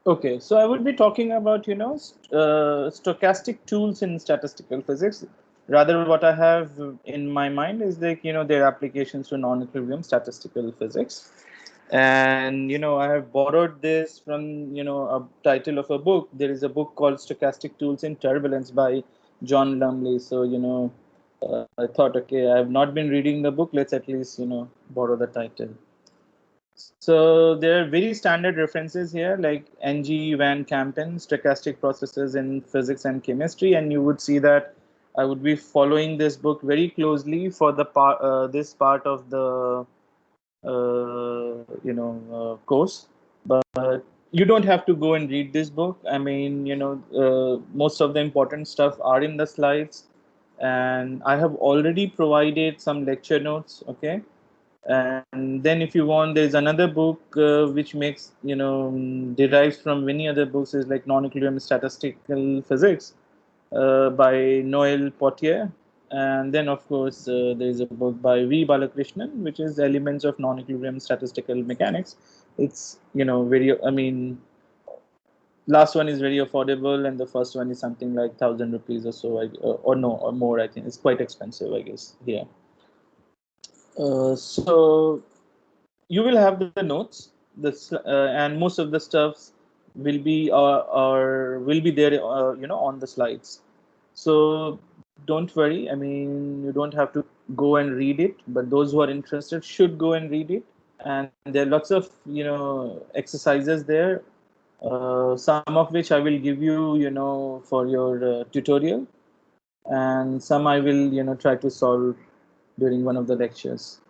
Okay, so I would be talking about, stochastic tools in statistical physics. Rather, what I have in my mind is like, their applications to non-equilibrium statistical physics. And, I have borrowed this from, a title of a book. There is a book called Stochastic Tools in Turbulence by John Lumley. So, I thought, okay, I have not been reading the book. Let's at least, borrow the title. So there are very standard references here, like Ng Van Kampen, stochastic processes in physics and chemistry, and you would see that I would be following this book very closely for the this part of the course. But you don't have to go and read this book. I mean, most of the important stuff are in the slides, and I have already provided some lecture notes. Okay, and then if you want, there's another book which makes derives from many other books, is like non-equilibrium statistical physics by Noel Potier. And then of course there is a book by V Balakrishnan, which is Elements of Non-Equilibrium Statistical Mechanics. It's very, I mean, last one is very affordable, and the first one is something like 1,000 rupees or so, or no, or more. I think it's quite expensive, I guess. Yeah. So you will have the notes, and most of the stuffs will be or will be there, on the slides. So don't worry. I mean, you don't have to go and read it, but those who are interested should go and read it. And there are lots of exercises there. Some of which I will give you, for your tutorial, and some I will try to solve during one of the lectures.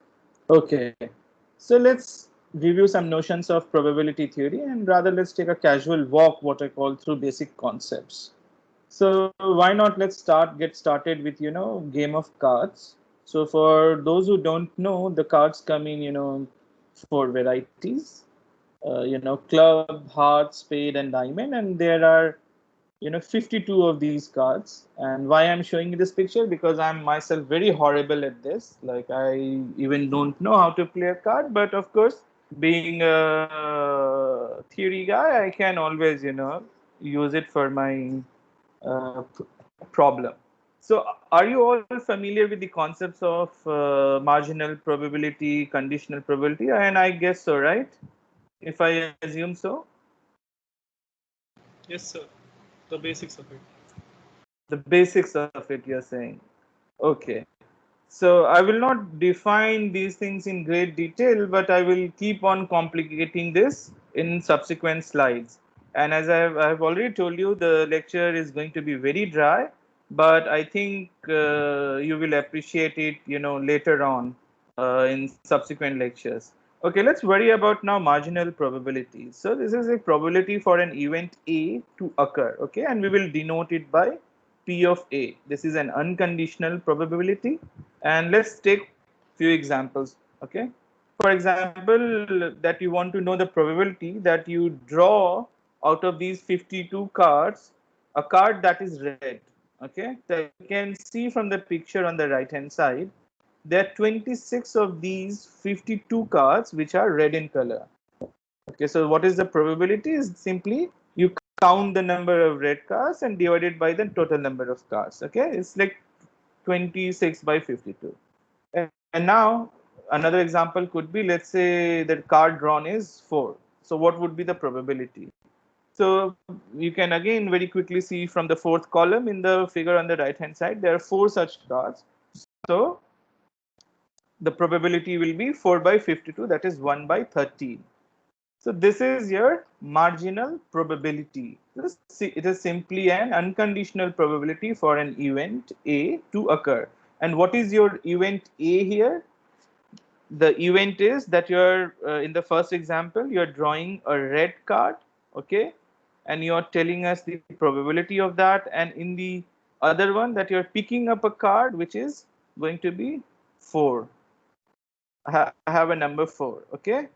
Okay, so let's review some notions of probability theory, and rather let's take a casual walk, what I call, through basic concepts. So why not, let's get started with game of cards. So for those who don't know, the cards come in four varieties. Club, heart, spade, and diamond, and there are 52 of these cards. And why I'm showing you this picture, because I'm myself very horrible at this. Like, I even don't know how to play a card, but of course, being a theory guy, I can always use it for my problem. So are you all familiar with the concepts of marginal probability, conditional probability? And I guess so, right? If I assume so. Yes, sir. The basics of it. The basics of it, you're saying. Okay. So I will not define these things in great detail, but I will keep on complicating this in subsequent slides. And as I've already told you, the lecture is going to be very dry, but I think you will appreciate it, later on in subsequent lectures. Okay, let's worry about now marginal probabilities. So this is a probability for an event A to occur, okay, and we will denote it by P of A. This is an unconditional probability, and let's take few examples. Okay, for example, that you want to know the probability that you draw out of these 52 cards a card that is red. Okay, so you can see from the picture on the right hand side, there are 26 of these 52 cards which are red in color. Okay, so what is the probability? Is simply you count the number of red cards and divide it by the total number of cards. Okay, it's like 26 by 52. And now another example could be, let's say the card drawn is 4. So what would be the probability? So you can again very quickly see from the fourth column in the figure on the right hand side, there are 4 such cards. So the probability will be 4 by 52, that is 1 by 13. So this is your marginal probability. It is simply an unconditional probability for an event A to occur. And what is your event A here? The event is that you're in the first example, you're drawing a red card, okay, and you're telling us the probability of that. And in the other one, that you're picking up a card which is going to be 4. I have a number 4, okay.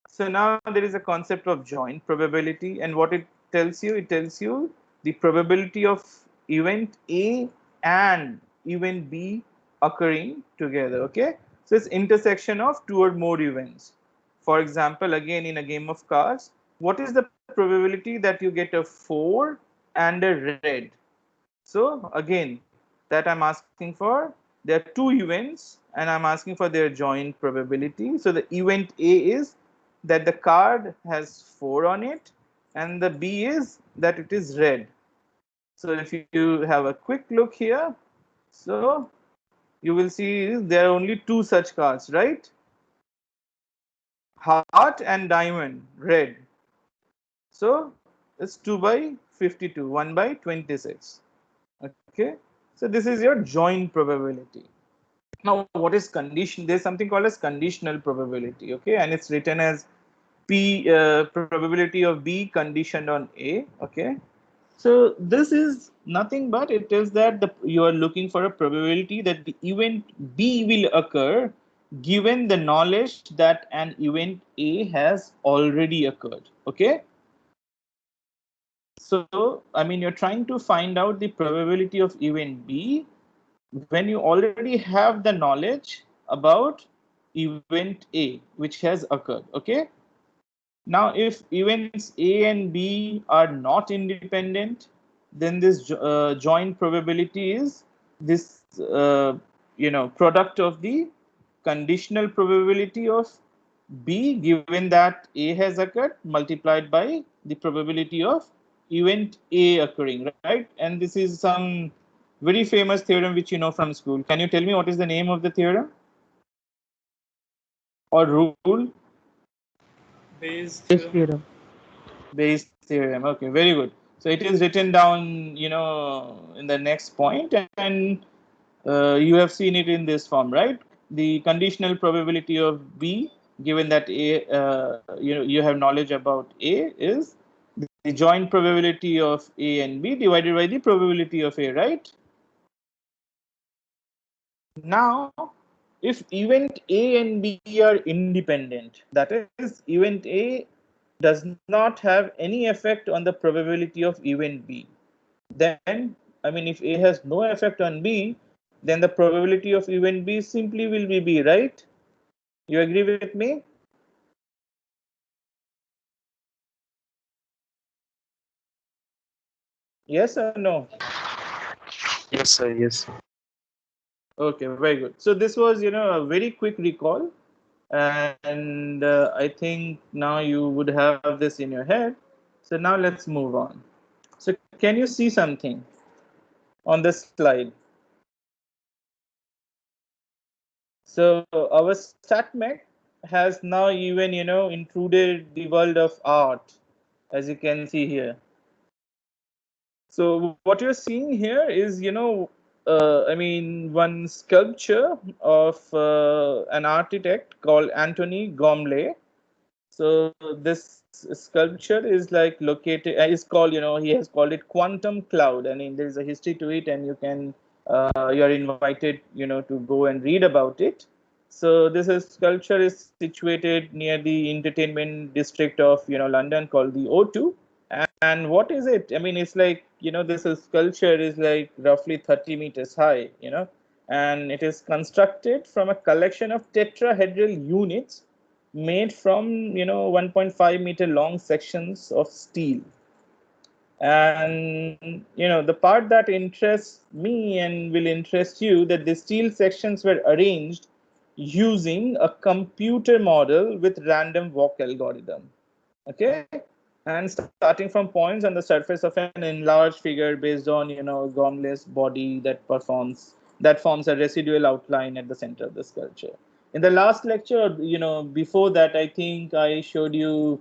So now there is a concept of joint probability, and what it tells you the probability of event A and event B occurring together. Okay, so it's intersection of two or more events. For example, again in a game of cards, what is the probability that you get a 4 and a red. So again, that I'm asking for, there are two events and I'm asking for their joint probability. So the event A is that the card has 4 on it, and the B is that it is red. So if you have a quick look here, so you will see there are only two such cards, right? Heart and diamond, red. So it's 2 by 52, 1 by 26. Okay, so this is your joint probability. Now what is condition? There's something called as conditional probability. Okay, and it's written as p probability of b conditioned on a. Okay, so this is nothing but it is that you are looking for a probability that the event b will occur given the knowledge that an event a has already occurred. Okay, so I mean you're trying to find out the probability of event b when you already have the knowledge about event A which has occurred. Okay. Now, if events A and B are not independent, then this joint probability is this product of the conditional probability of B given that A has occurred multiplied by the probability of event A occurring, right? And this is some very famous theorem which you know from school. Can you tell me what is the name of the theorem or rule? Bayes Bayes theorem. theorem. Bayes theorem. Okay, very good. So it is written down, in the next point, and you have seen it in this form, right? The conditional probability of B, given that A, you have knowledge about A, is the joint probability of A and B divided by the probability of A, right? Now, if event A and B are independent, that is, event A does not have any effect on the probability of event B, then, I mean, if A has no effect on B, then the probability of event B simply will be B, right? You agree with me? Yes or no? Yes, sir. Yes, sir. Okay, very good. So this was, a very quick recall, and I think now you would have this in your head. So now let's move on. So can you see something on the slide? So our StatMech has now even included the world of art, as you can see here. So what you're seeing here is I mean one sculpture of an architect called Anthony Gormley. So this sculpture is like located. Is called he has called it quantum cloud. I mean there is a history to it, and you are invited to go and read about it. So this sculpture is situated near the entertainment district of London called the O2. And what is it? I mean, it's like, this sculpture is like roughly 30 meters high, and it is constructed from a collection of tetrahedral units made from, 1.5-meter long sections of steel. And, the part that interests me and will interest you that the steel sections were arranged using a computer model with random walk algorithm. Okay, and starting from points on the surface of an enlarged figure based on Gomless body that forms a residual outline at the center of the sculpture. In the last lecture, before that, I think I showed you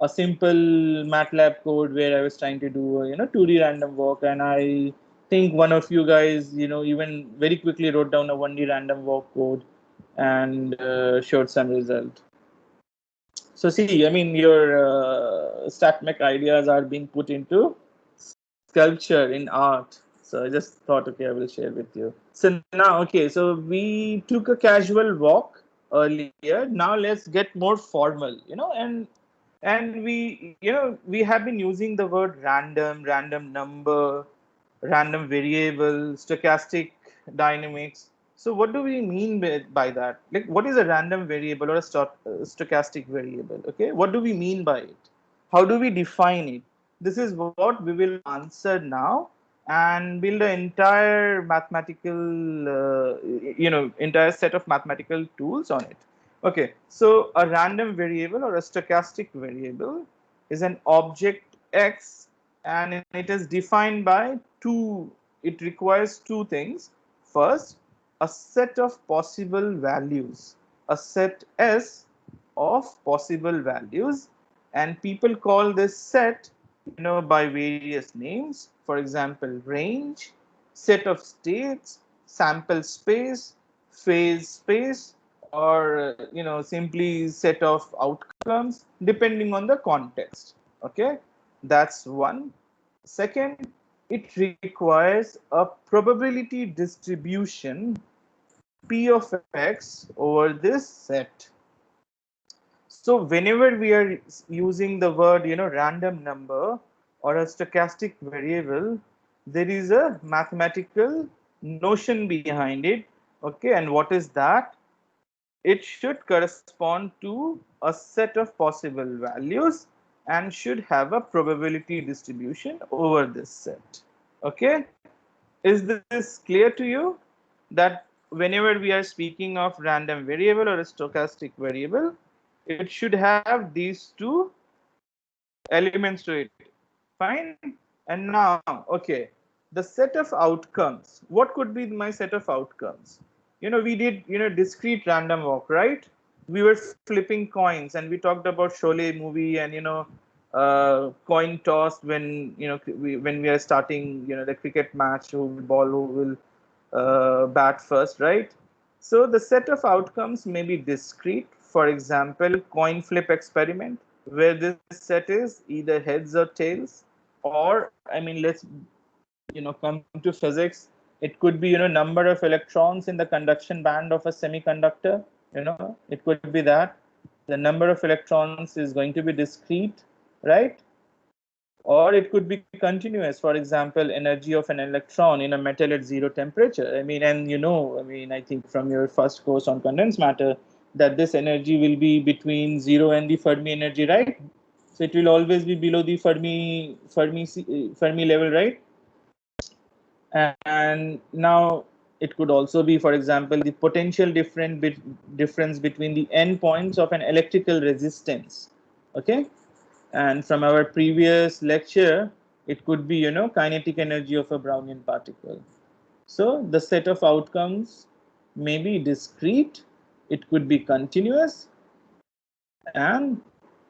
a simple MATLAB code where I was trying to do a 2D random walk, and I think one of you guys even very quickly wrote down a 1D random walk code and showed some result. So see, I mean, your StatMech ideas are being put into sculpture in art. So I just thought, okay, I will share with you. So now, okay, so we took a casual walk earlier. Now let's get more formal, and we have been using the word random, random number, random variable, stochastic dynamics. So what do we mean by that? Like, what is a random variable or a stochastic variable? Okay, what do we mean by it? How do we define it? This is what we will answer now and build an entire mathematical, entire set of mathematical tools on it. Okay, so a random variable or a stochastic variable is an object X, and it is defined by it requires two things. First, a set of possible values, a set S of possible values, and people call this set by various names. For example, range, set of states, sample space, phase space, or simply set of outcomes depending on the context. Okay, that's one. Second, it requires a probability distribution p of x over this set. So whenever we are using the word, random number or a stochastic variable, there is a mathematical notion behind it. Okay, and what is that? It should correspond to a set of possible values and should have a probability distribution over this set. Okay, is this clear to you? That whenever we are speaking of random variable or a stochastic variable, it should have these two elements to it. Fine. And now, okay, the set of outcomes. What could be my set of outcomes? We did, discrete random walk, right? We were flipping coins and we talked about Sholay movie and, coin toss when, when we are starting, the cricket match, who will ball, who will bat first, right? So the set of outcomes may be discrete. For example, coin flip experiment, where this set is either heads or tails, or let's come to physics. It could be number of electrons in the conduction band of a semiconductor. It could be that the number of electrons is going to be discrete, right? Or it could be continuous. For example, energy of an electron in a metal at zero temperature. I think from your first course on condensed matter that this energy will be between zero and the Fermi energy, right? So it will always be below the Fermi level, right? And now it could also be, for example, the potential difference between the endpoints of an electrical resistance. Okay, and from our previous lecture, it could be kinetic energy of a Brownian particle. So the set of outcomes may be discrete, it could be continuous, and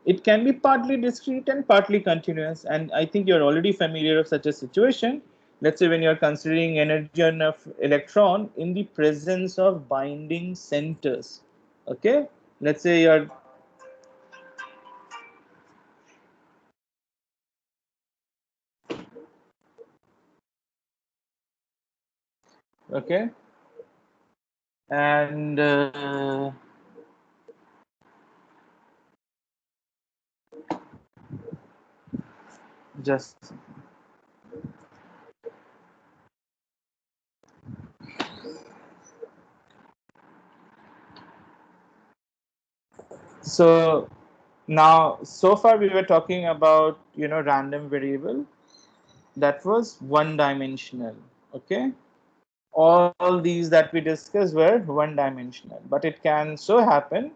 it can be partly discrete and partly continuous. And I think you're already familiar of such a situation. Let's say when you're considering energy on an electron in the presence of binding centers. Okay, let's say you're okay, and just so now, so far we were talking about random variable that was one dimensional. Okay, all these that we discussed were one dimensional, but it can so happen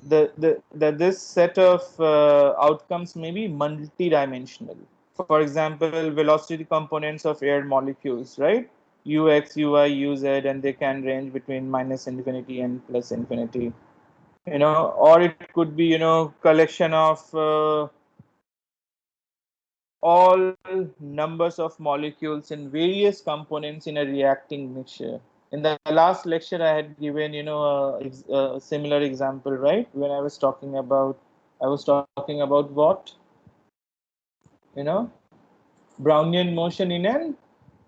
that this set of outcomes may be multi-dimensional. For example, velocity components of air molecules, right? Ux, Uy, Uz, and they can range between minus infinity and plus infinity. Or it could be collection of all numbers of molecules in various components in a reacting mixture. In the last lecture, I had given a similar example, right? When I was talking about what you know Brownian motion in an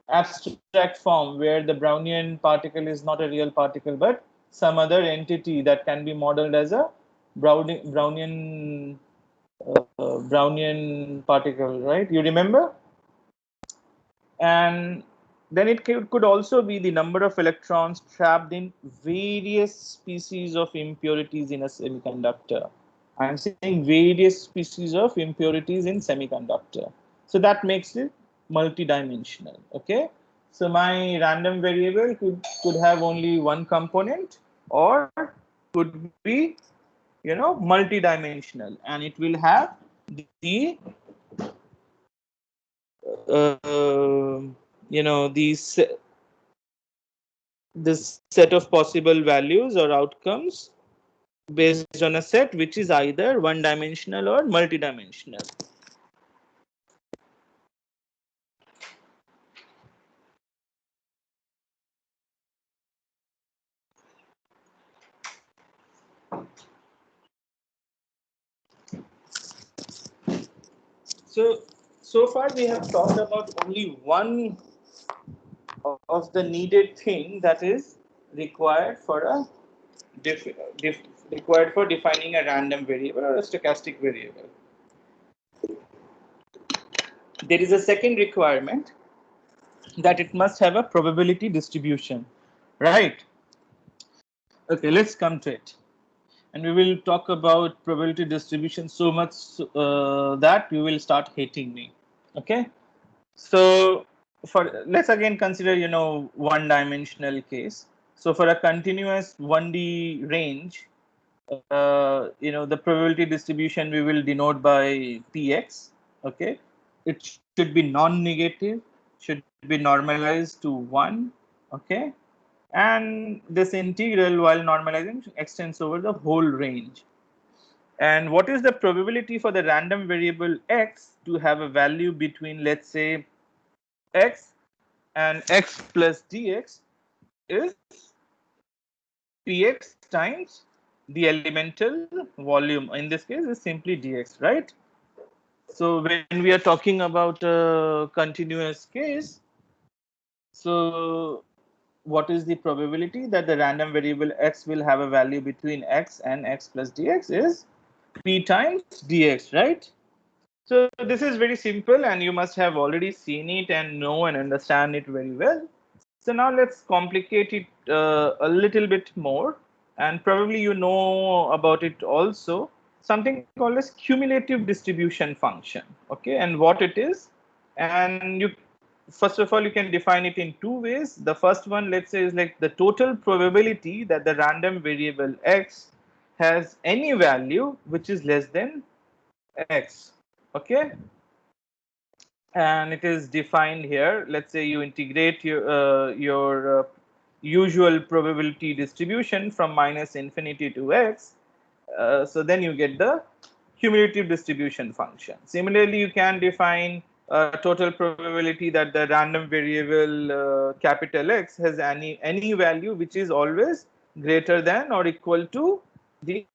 abstract form, where the Brownian particle is not a real particle but some other entity that can be modeled as a Brownian particle, right? You remember? And then it could also be the number of electrons trapped in various species of impurities in a semiconductor. I'm saying various species of impurities in semiconductor. So that makes it multidimensional. Okay. So my random variable could have only one component or could be, multidimensional, and it will have the these this set of possible values or outcomes based on a set which is either one dimensional or multidimensional. So far we have talked about only one of the needed thing that is required for a def, def, required for defining a random variable or a stochastic variable. There is a second requirement, that it must have a probability distribution, right? Okay, let's come to it. And we will talk about probability distribution so much that you will start hating me. Okay. So for let's again consider, one dimensional case. So for a continuous 1D range, the probability distribution we will denote by px. Okay. It should be non-negative, should be normalized to 1. Okay. And this integral, while normalizing, extends over the whole range. And what is the probability for the random variable x to have a value between, let's say, x and x plus dx is px times the elemental volume. In this case, is simply dx, right? So when we are talking about a continuous case, so what is the probability that the random variable x will have a value between x and x plus dx is p times dx, right? So this is very simple, and you must have already seen it and know and understand it very well. So now let's complicate it a little bit more, and probably you know about it also. Something called as cumulative distribution function. Okay, and what it is, and you first of all you can define it in two ways. The first one, let's say, is like the total probability that the random variable x has any value which is less than x. Okay, and it is defined here. Let's say you integrate your usual probability distribution from minus infinity to x. So then you get the cumulative distribution function. Similarly, you can define total probability that the random variable capital X has any value which is always greater than or equal to the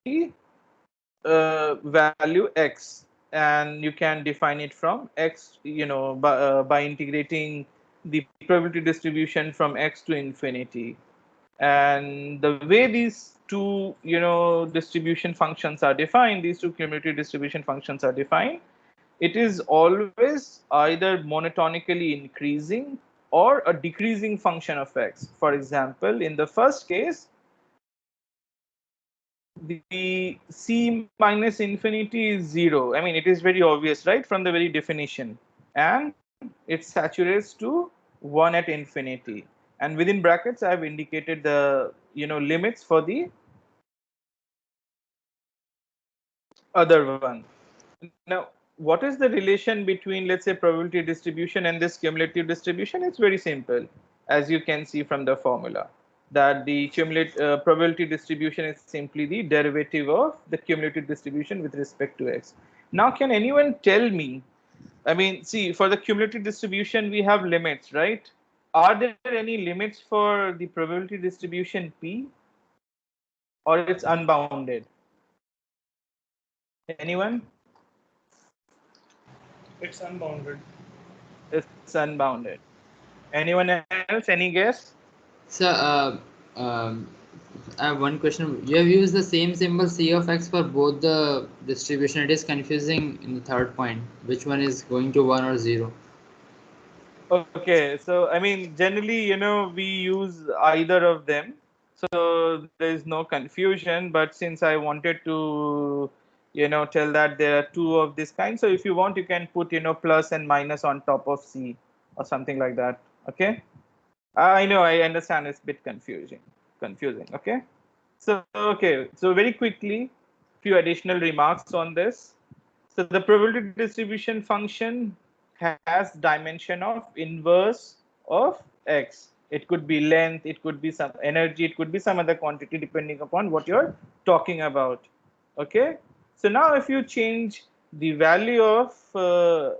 value x, and you can define it from x, by integrating the probability distribution from x to infinity. And the way these two, distribution functions are defined, these two cumulative distribution functions are defined, it is always either monotonically increasing or a decreasing function of x. For example, in the first case, the c minus infinity is 0. I mean, it is very obvious, right, from the very definition. And it saturates to 1 at infinity. And within brackets, I have indicated the, limits for the other one. Now, what is the relation between, let's say, probability distribution and this cumulative distribution? It's very simple, as you can see from the formula, that the cumulative probability distribution is simply the derivative of the cumulative distribution with respect to x. Now, can anyone tell me? I mean, see, for the cumulative distribution, we have limits, right? Are there any limits for the probability distribution p, or it's unbounded? Anyone? It's unbounded. It's unbounded. Anyone else? Any guess? So, I have one question. You have used the same symbol C of x for both the distribution. It is confusing in the third point. Which one is going to 1 or 0? Okay, so I mean, generally, we use either of them, so there is no confusion. But since I wanted to, tell that there are two of this kind. So if you want, you can put plus and minus on top of C or something like that. Okay. I know, I understand it's a bit confusing. Okay. So okay, so very quickly, few additional remarks on this. So the probability distribution function has dimension of inverse of x. It could be length, it could be some energy, it could be some other quantity depending upon what you're talking about. Okay. So now if you change the value of, or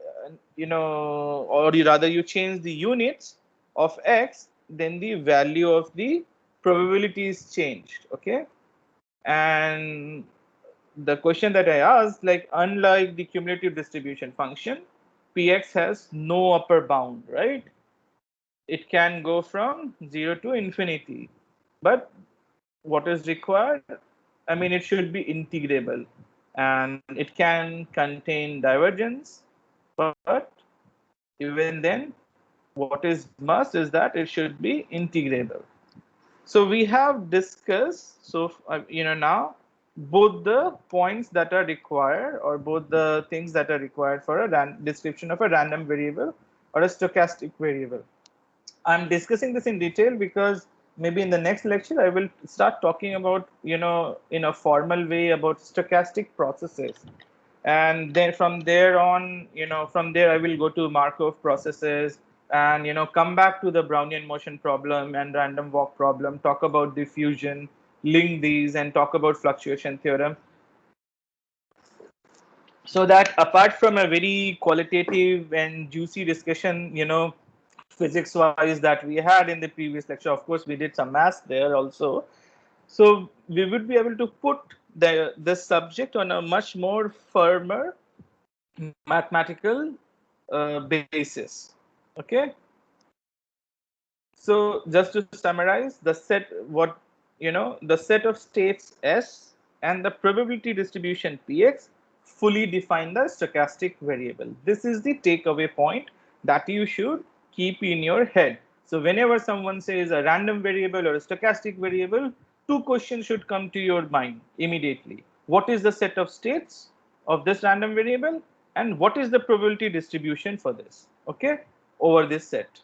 rather you change the units of x, then the value of the probability is changed. Okay. And the question that I asked, like, unlike the cumulative distribution function, Px has no upper bound, right? It can go from 0 to infinity. But what is required? I mean, it should be integrable and it can contain divergence, but even then, what is must is that it should be integrable. So we have discussed, so now both the points that are required, or both the things that are required for a description of a random variable or a stochastic variable. I'm discussing this in detail because maybe in the next lecture I will start talking about, in a formal way about stochastic processes. And then from there on, from there I will go to Markov processes and, come back to the Brownian motion problem and random walk problem, talk about diffusion, link these, and talk about fluctuation theorem. So that apart from a very qualitative and juicy discussion, physics wise, that we had in the previous lecture, of course we did some math there also, so we would be able to put the subject on a much more firmer mathematical basis. Okay. So just to summarize, the set of states S and the probability distribution Px fully define the stochastic variable. This is the takeaway point that you should keep in your head. So whenever someone says a random variable or a stochastic variable, two questions should come to your mind immediately. What is the set of states of this random variable, and what is the probability distribution for this, okay, over this set?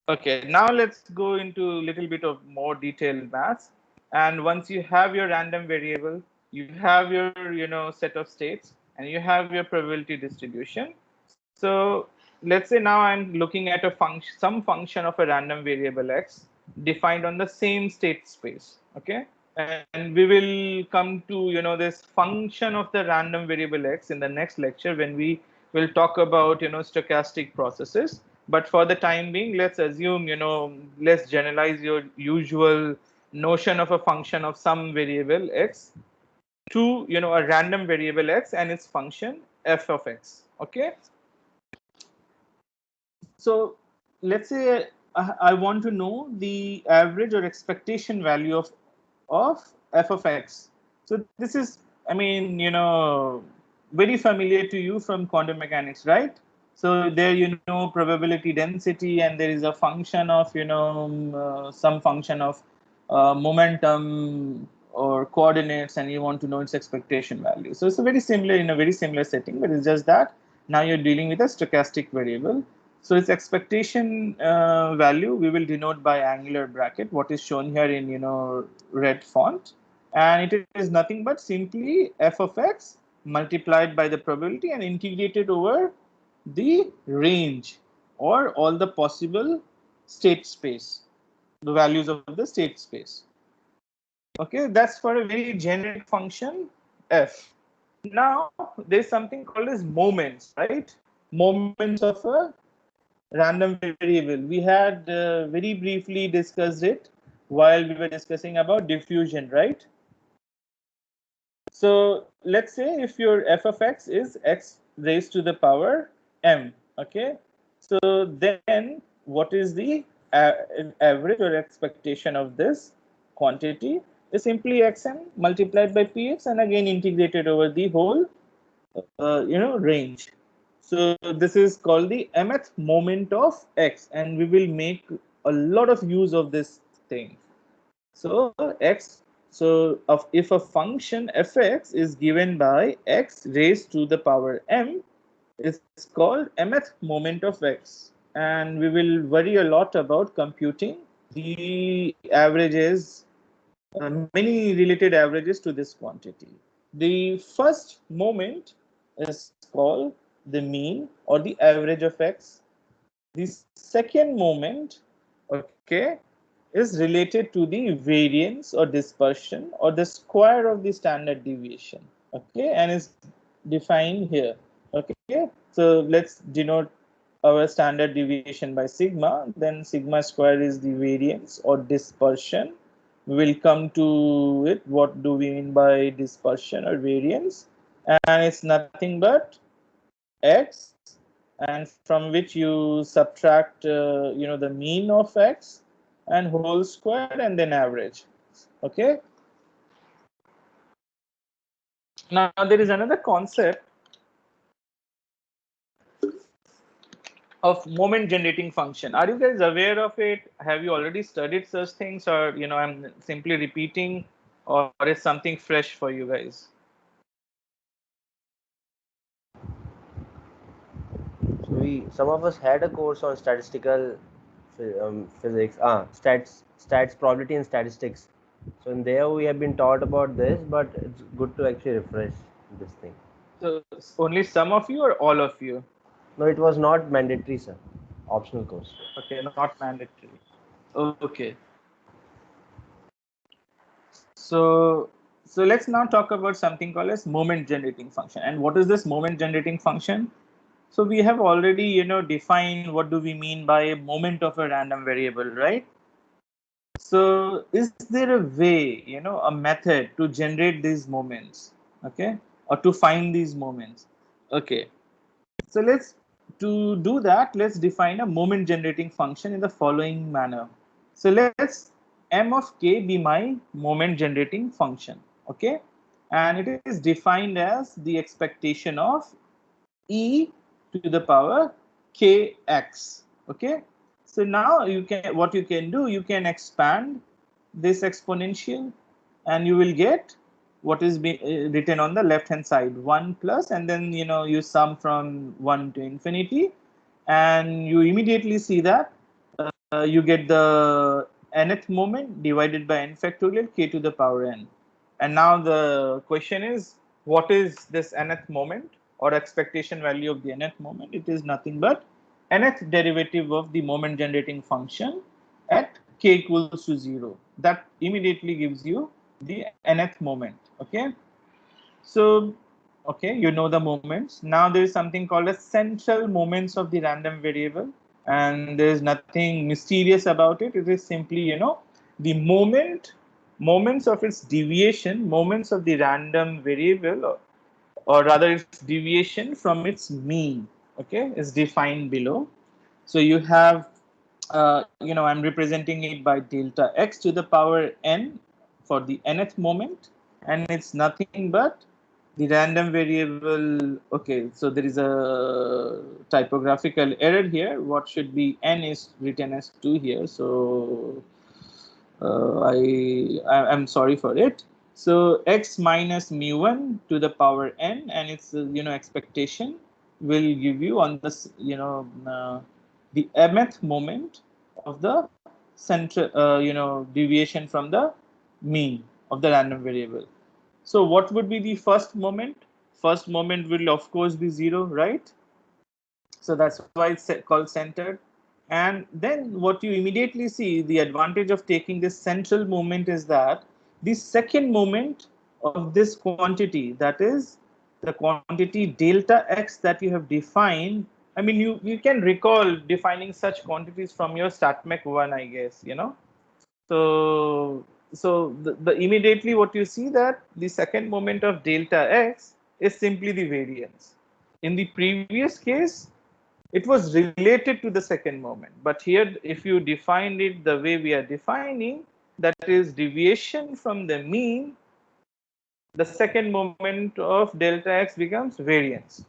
Okay, now let's go into a little bit of more detailed maths. And once you have your random variable, you have your set of states, and you have your probability distribution. So let's say now I'm looking at a function, some function of a random variable x defined on the same state space. Okay, and we will come to this function of the random variable x in the next lecture when we will talk about stochastic processes. But for the time being, let's assume, let's generalize your usual notion of a function of some variable x to a random variable x and its function f of x. Okay, so let's say I want to know the average or expectation value of f of x. So this is, I mean, very familiar to you from quantum mechanics, right? So there, probability density, and there is a function of, some function of momentum or coordinates, and you want to know its expectation value. So it's a very similar, in a very similar setting, but it's just that now you're dealing with a stochastic variable. So its expectation value we will denote by angular bracket, what is shown here in red font, and it is nothing but simply f of x multiplied by the probability and integrated over the range or all the possible state space, the values of the state space. Okay, that's for a very generic function f. Now there's something called as moments, right? Moments of a random variable. We had very briefly discussed it while we were discussing about diffusion, right? So let's say if your f of x is x raised to the power m, okay? So then what is the average or expectation of this quantity is simply xm multiplied by px and again integrated over the whole range. So this is called the mth moment of x, and we will make a lot of use of this thing. So x, So if a function fx is given by x raised to the power m, it's called mth moment of x, and we will worry a lot about computing the averages, many related averages to this quantity. The first moment is called the mean or the average of x. The second moment, okay, is related to the variance or dispersion or the square of the standard deviation, okay, and is defined here. Okay, so let's denote our standard deviation by sigma. Then sigma square is the variance or dispersion. We will come to it. What do we mean by dispersion or variance? And it's nothing but x, and from which you subtract the mean of x and whole square and then average. Okay, now there is another concept of moment generating function. Are you guys aware of it? Have you already studied such things, or I'm simply repeating, or is something fresh for you guys? So some of us had a course on statistical physics, stats, probability and statistics. So in there we have been taught about this, but it's good to actually refresh this thing. So only some of you or all of you? No, it was not mandatory, sir. Optional course. Okay, not mandatory. Okay. So let's now talk about something called as moment generating function. And what is this moment generating function? So we have already defined what do we mean by a moment of a random variable, right? So is there a way, a method to generate these moments, okay, or to find these moments? Okay, so to do that, let's define a moment generating function in the following manner. So let's m of k be my moment generating function, okay, and it is defined as the expectation of e to the power kx. Okay, so now what you can do, you can expand this exponential and you will get what is written on the left hand side, 1 plus, and then you sum from 1 to infinity, and you immediately see that you get the nth moment divided by n factorial k to the power n. And now the question is, what is this nth moment or expectation value of the nth moment? It is nothing but nth derivative of the moment generating function at k equals to 0. That immediately gives you the nth moment. Okay, so okay, you know the moments. Now there is something called as central moments of the random variable, and there is nothing mysterious about it. It is simply the moments of its deviation, moments of the random variable, or rather its deviation from its mean, okay, is defined below. So you have I'm representing it by delta x to the power n for the nth moment, and it's nothing but the random variable. Okay, so there is a typographical error here. What should be n is written as 2 here, so I'm sorry for it. So x minus mu1 to the power n, and its expectation will give you on this the mth moment of the central deviation from the mean of the random variable. So what would be the first moment? First moment will of course be 0, right? So that's why it's called centered. And then what you immediately see, the advantage of taking this central moment is that the second moment of this quantity, that is the quantity delta x that you have defined. I mean, you can recall defining such quantities from your StatMech 1, I guess, So the immediately what you see, that the second moment of delta x is simply the variance. In the previous case, it was related to the second moment, but here if you define it the way we are defining, that is deviation from the mean, the second moment of delta x becomes variance.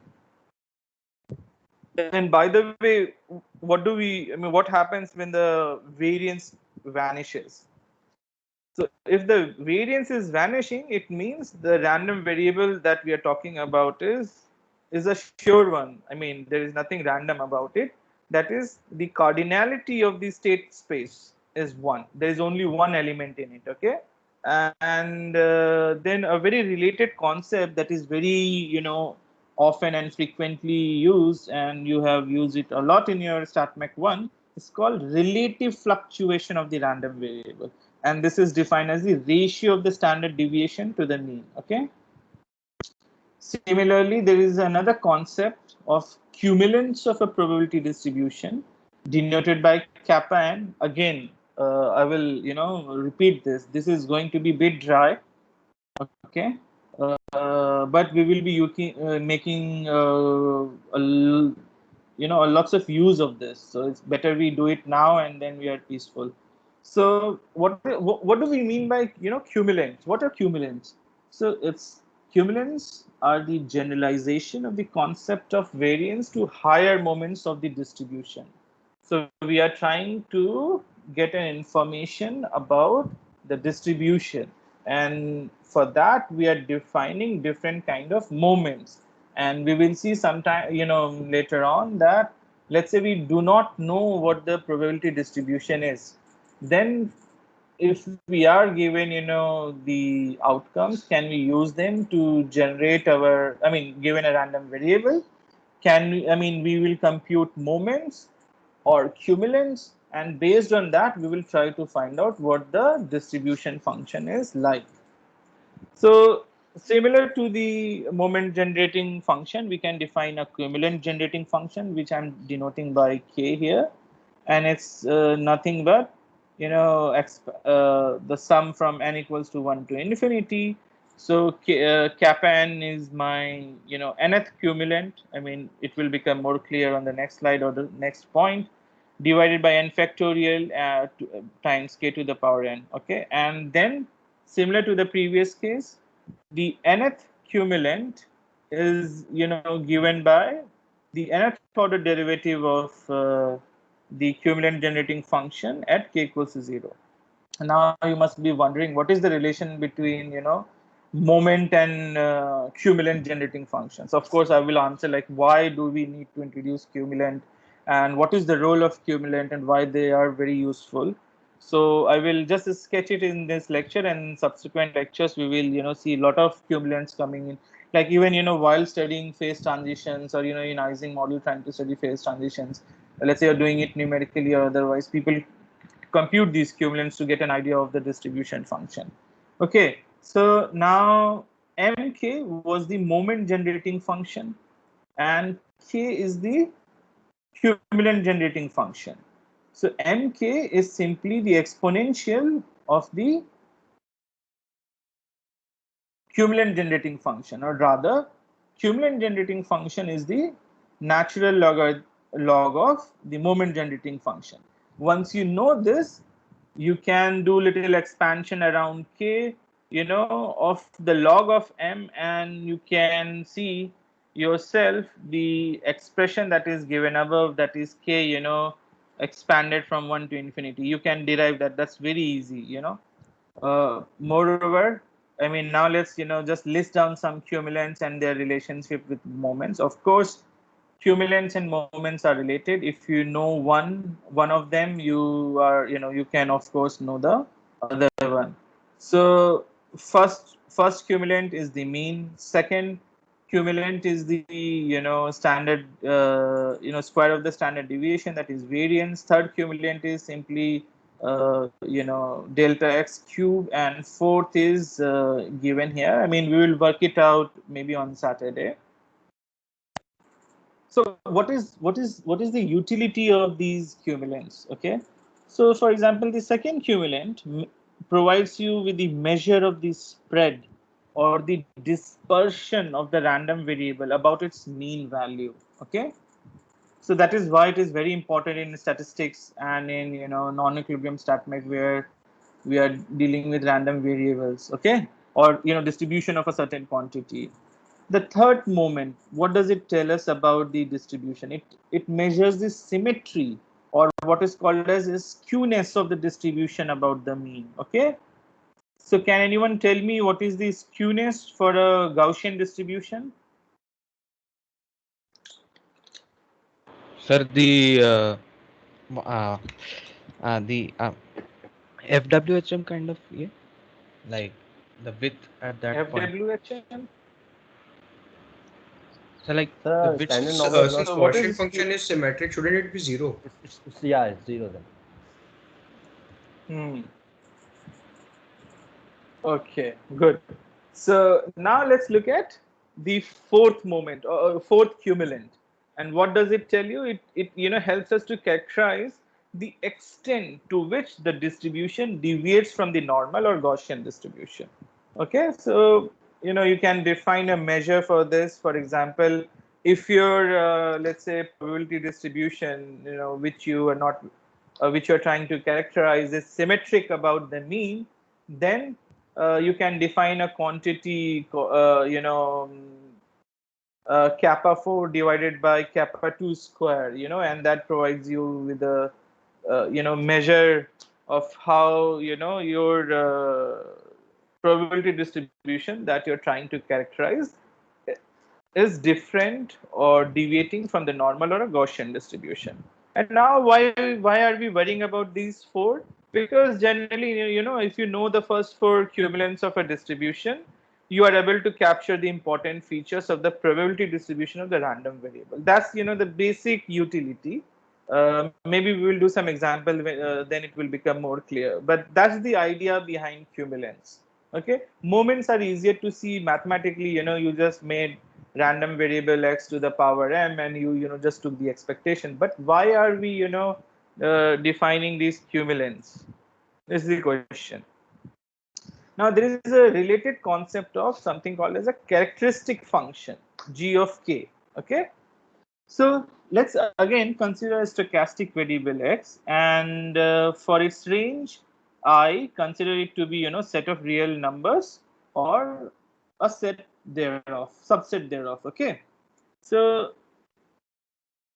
And by the way, what happens when the variance vanishes? So if the variance is vanishing, it means the random variable that we are talking about is a sure one. I mean, there is nothing random about it. That is, the cardinality of the state space is one. There is only one element in it. Okay, and then a very related concept that is very often and frequently used, and you have used it a lot in your StatMech 1, is called relative fluctuation of the random variable, and this is defined as the ratio of the standard deviation to the mean. Okay, similarly, there is another concept of cumulants of a probability distribution denoted by kappa n. Again, I will repeat this. This is going to be a bit dry. Okay, but we will be making lots of use of this, so it's better we do it now and then we are peaceful. So what do we mean by cumulants? What are cumulants? So it's cumulants are the generalization of the concept of variance to higher moments of the distribution. So we are trying to get an information about the distribution, and for that we are defining different kind of moments, and we will see sometime later on that, let's say we do not know what the probability distribution is, then if we are given the outcomes, can we use them to generate our, I mean, given a random variable, can we, I mean, we will compute moments or cumulants, and based on that we will try to find out what the distribution function is like. So similar to the moment generating function, we can define a cumulant generating function, which I'm denoting by k here, and it's nothing but the sum from n equals to 1 to infinity. So kappa n is my nth cumulant. I mean, it will become more clear on the next slide or the next point, divided by n factorial times k to the power n. Okay, and then similar to the previous case, the nth cumulant is given by the nth order derivative of the cumulant generating function at k equals to 0. Now you must be wondering, what is the relation between moment and cumulant generating functions? Of course I will answer, like, why do we need to introduce cumulant, and what is the role of cumulant, and why they are very useful. So I will just sketch it in this lecture, and subsequent lectures we will see a lot of cumulants coming in, like even while studying phase transitions, or in Ising model trying to study phase transitions, let's say you're doing it numerically or otherwise, people compute these cumulants to get an idea of the distribution function. Okay, so now mk was the moment generating function, and k is the cumulant generating function. So mk is simply the exponential of the cumulant generating function, or rather, cumulant generating function is the natural log of the moment generating function. Once you know this, you can do little expansion around k, of the log of m, and you can see yourself the expression that is given above, that is k, expanded from 1 to infinity. You can derive that. That's very easy, moreover, I mean, now let's just list down some cumulants and their relationship with moments. Of course, cumulants and moments are related. If you know one of them, you can of course know the other one. So first cumulant is the mean. Second cumulant is the standard square of the standard deviation, that is variance. Third cumulant is simply delta x cube, and fourth is given here. I mean, we will work it out maybe on Saturday. So what is the utility of these cumulants? Okay, so for example, the second cumulant provides you with the measure of the spread or the dispersion of the random variable about its mean value. Okay, so that is why it is very important in statistics and in non-equilibrium StatMech, where we are dealing with random variables, okay, or distribution of a certain quantity. The third moment, what does it tell us about the distribution? It measures the symmetry, or what is called as skewness of the distribution about the mean. Okay, So can anyone tell me what is the skewness for a Gaussian distribution? Sir, uh, the FWHM kind of, yeah, like the width at that point. FWHM? So like the Sir, width. standard normal is not Since So what skew. Gaussian is function is symmetric, shouldn't it be zero? Yeah, it's zero then. Hmm. Okay, good. So now let's look at the fourth moment or fourth cumulant. And what does it tell you? It helps us to characterize the extent to which the distribution deviates from the normal or Gaussian distribution. Okay, so you can define a measure for this. For example, if your let's say probability distribution, which you are not, which you are trying to characterize is symmetric about the mean, then you can define a quantity, kappa 4 divided by kappa 2 square, and that provides you with a, measure of how, your probability distribution that you're trying to characterize is different or deviating from the normal or a Gaussian distribution. And now, why are we worrying about these four? Because generally, if you know the first four cumulants of a distribution, you are able to capture the important features of the probability distribution of the random variable. That's the basic utility. Maybe we will do some example, then it will become more clear. But that's the idea behind cumulants. Okay, moments are easier to see mathematically. You just made random variable x to the power m, and you just took the expectation. But why are we defining these cumulants? This is the question. Now there is a related concept of something called as a characteristic function, g of k. Okay, so let's again consider a stochastic variable x, and for its range I consider it to be set of real numbers or a set thereof, subset thereof. Okay, so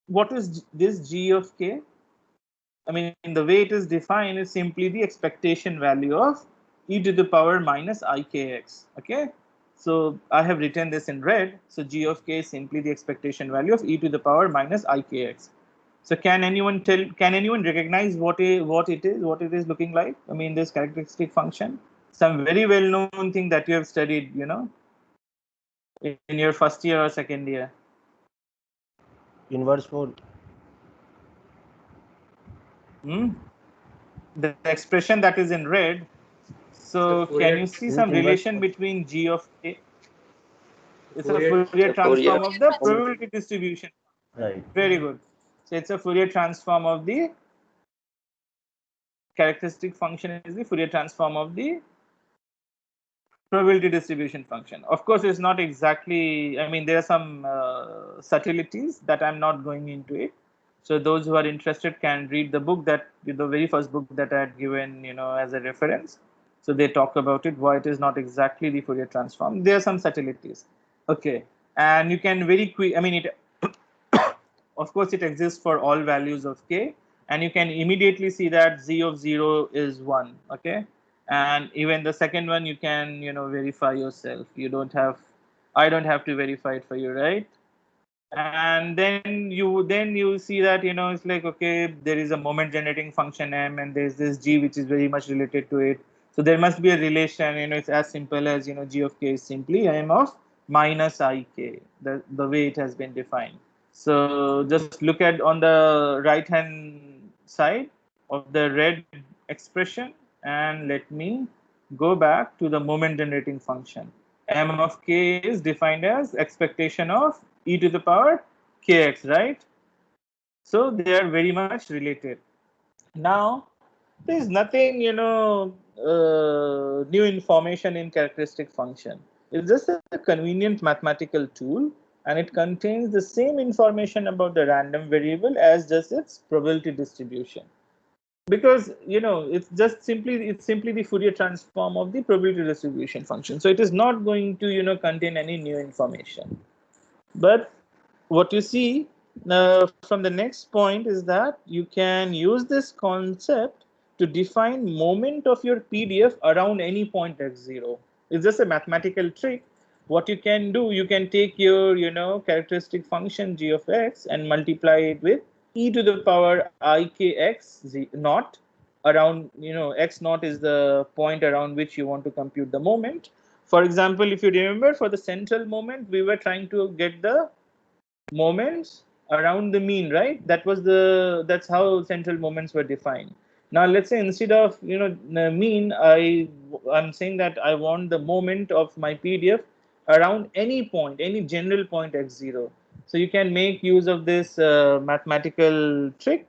what is this g of k? I mean, the way it is defined is simply the expectation value of e to the power minus ikx. Okay, so I have written this in red. So g of k is simply the expectation value of e to the power minus ikx. So can anyone tell? Can anyone recognize what it is? What it is looking like? I mean, this characteristic function, some very well-known thing that you have studied, in your first year or second year. Inverse mode. Hmm? The expression that is in red. The So can Fourier, you see Isn't some inverse relation mode? between g of k? the It's a Fourier, Fourier The Fourier transform of the transform. probability distribution. Right. Very good. So it's a Fourier transform of the characteristic function is the Fourier transform of the probability distribution function. Of course, it's not exactly, I mean, there are some subtleties that I'm not going into it. So those who are interested can read the book, that the very first book that I had given, as a reference. So they talk about it, why it is not exactly the Fourier transform. There are some subtleties. Okay. And you can very quick, I mean, it, of course, it exists for all values of k, and you can immediately see that z of 0 is 1. Okay, and even the second one you can verify yourself. You don't have, I don't have to verify it for you, right? And then you see that it's like, okay, there is a moment generating function m, and there's this g which is very much related to it. So there must be a relation. It's as simple as g of k is simply m of minus ik, the way it has been defined. So just look at on the right hand side of the red expression, and let me go back to the moment generating function. M of k is defined as expectation of e to the power kx, right? So they are very much related. Now, there is nothing, new information in characteristic function. It's just a convenient mathematical tool, and it contains the same information about the random variable as just its probability distribution. Because it's simply the Fourier transform of the probability distribution function. So it is not going to contain any new information. But what you see from the next point is that you can use this concept to define moment of your PDF around any point x0. It's just a mathematical trick. What you can do, you can take your characteristic function g of x and multiply it with e to the power ikx naught around x naught is the point around which you want to compute the moment. For example, if you remember, for the central moment we were trying to get the moments around the mean, right? That's how central moments were defined. Now let's say instead of the mean, I'm saying that I want the moment of my PDF around any point, any general point x0. So you can make use of this mathematical trick,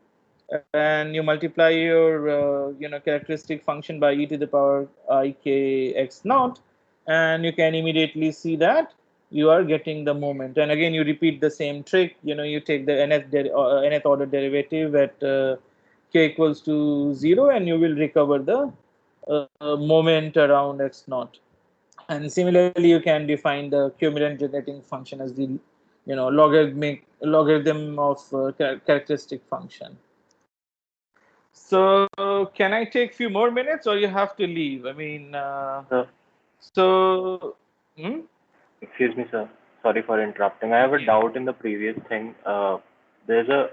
and you multiply your characteristic function by e to the power I k x naught, and you can immediately see that you are getting the moment. And again, you repeat the same trick. You take the nth order derivative at k equals to 0, and you will recover the moment around x naught. And similarly, you can define the cumulative generating function as the logarithm of characteristic function. So can I take few more minutes, or you have to leave? I mean, So, so. Hmm? excuse me, sir. Sorry for interrupting. I have a doubt in the previous thing. There's a.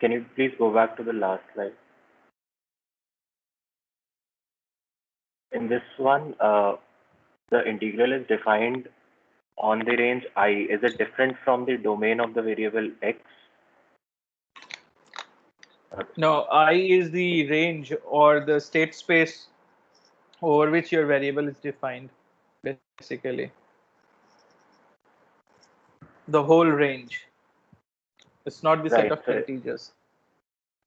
Can you please go back to the last slide? In this one, the integral is defined on the range I. Is it different from the domain of the variable x? No, I is the range or the state space over which your variable is defined, basically. The whole range. It's not the set Right. of integers.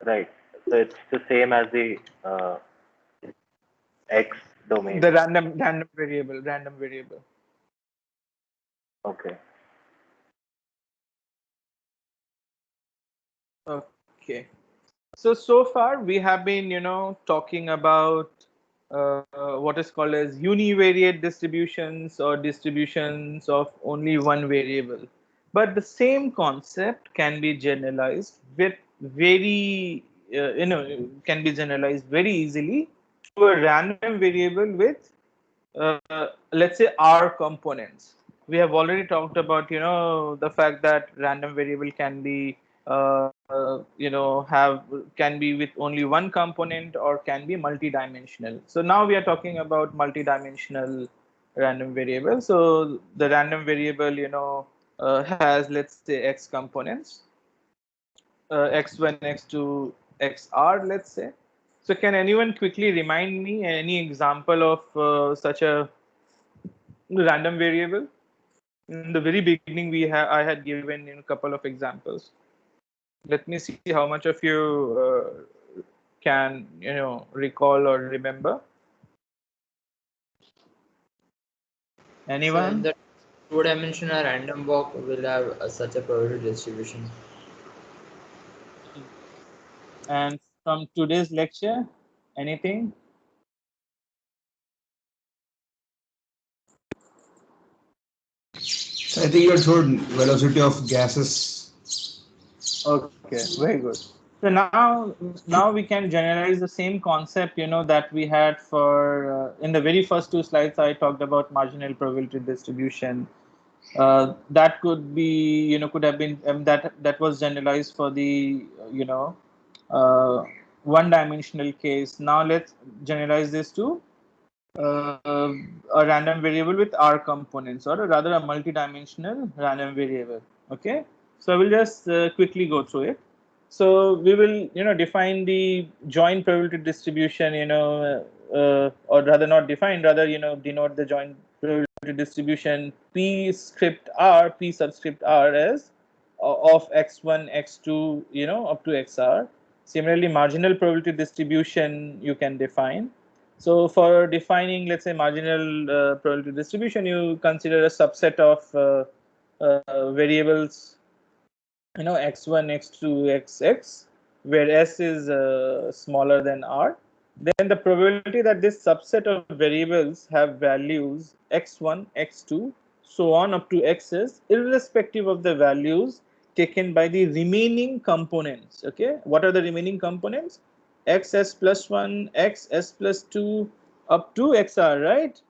Right. So it's the same as the x domain. The random variable. Okay. Okay. So far we have been talking about what is called as univariate distributions or distributions of only one variable, but the same concept can be generalized with very can be generalized very easily to a random variable with let's say R components. We have already talked about the fact that random variable can be have can be with only one component or can be multidimensional. So now we are talking about multidimensional random variable. So the random variable has, let's say, x components, x1, x2, xr, let's say. So can anyone quickly remind me any example of such a random variable? In the very beginning, I had given in a couple of examples. Let me see how much of you can recall or remember. So in Anyone? the two-dimensional random walk will have such a probability distribution. And from today's lecture, anything? So I think you had told velocity of gases. Okay, very good. So now we can generalize the same concept that we had for in the very first two slides. I talked about marginal probability distribution. That could be could have been that was generalized for the uh, one dimensional case. Now let's generalize this to a random variable with R components, or rather a multi-dimensional random variable. Okay, so I will just quickly go through it. So we will define the joint probability distribution, or rather not define, rather denote the joint probability distribution p script r, p subscript r as of x1, x2, up to xr. Similarly, marginal probability distribution you can define. So for defining, let's say, marginal probability distribution, you consider a subset of variables, x1, x2, xx, where s is smaller than r. Then the probability that this subset of variables have values x1, x2, so on up to x's, irrespective of the values taken by the remaining components. Okay, what are the remaining components? xs plus 1, xs plus 2 up to xr, right?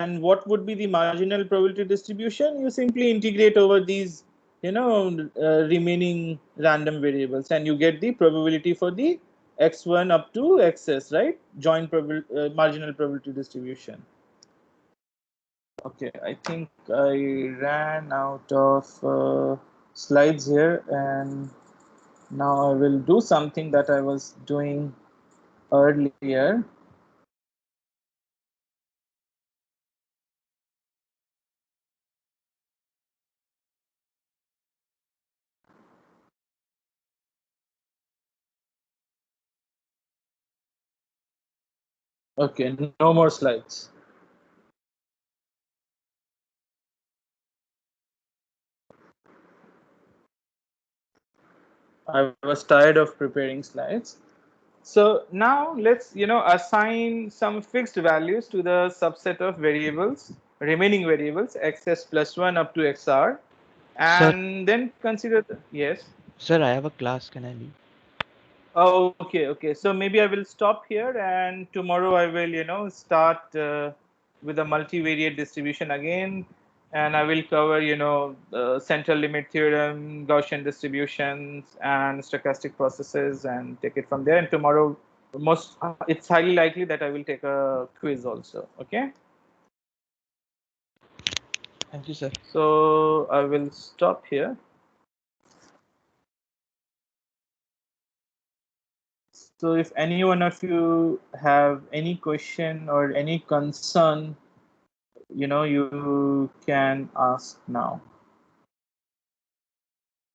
And what would be the marginal probability distribution? You simply integrate over these, remaining random variables, and you get the probability for the x1 up to xs, right? Joint marginal probability distribution. Okay, I think I ran out of slides here, and now I will do something that I was doing earlier. Okay, no more slides. I was tired of preparing slides. So now let's assign some fixed values to the subset of variables, remaining variables, xs plus 1 up to xr, Sir, and then consider yes. sir, I have a class. Can I leave? Oh, okay. So maybe I will stop here, and tomorrow I will, start with a multivariate distribution again, and I will cover, central limit theorem, Gaussian distributions, and stochastic processes, and take it from there. And tomorrow, it's highly likely that I will take a quiz also. Okay. Thank you, sir. So I will stop here. So if any one of you have any question or any concern, you can ask now.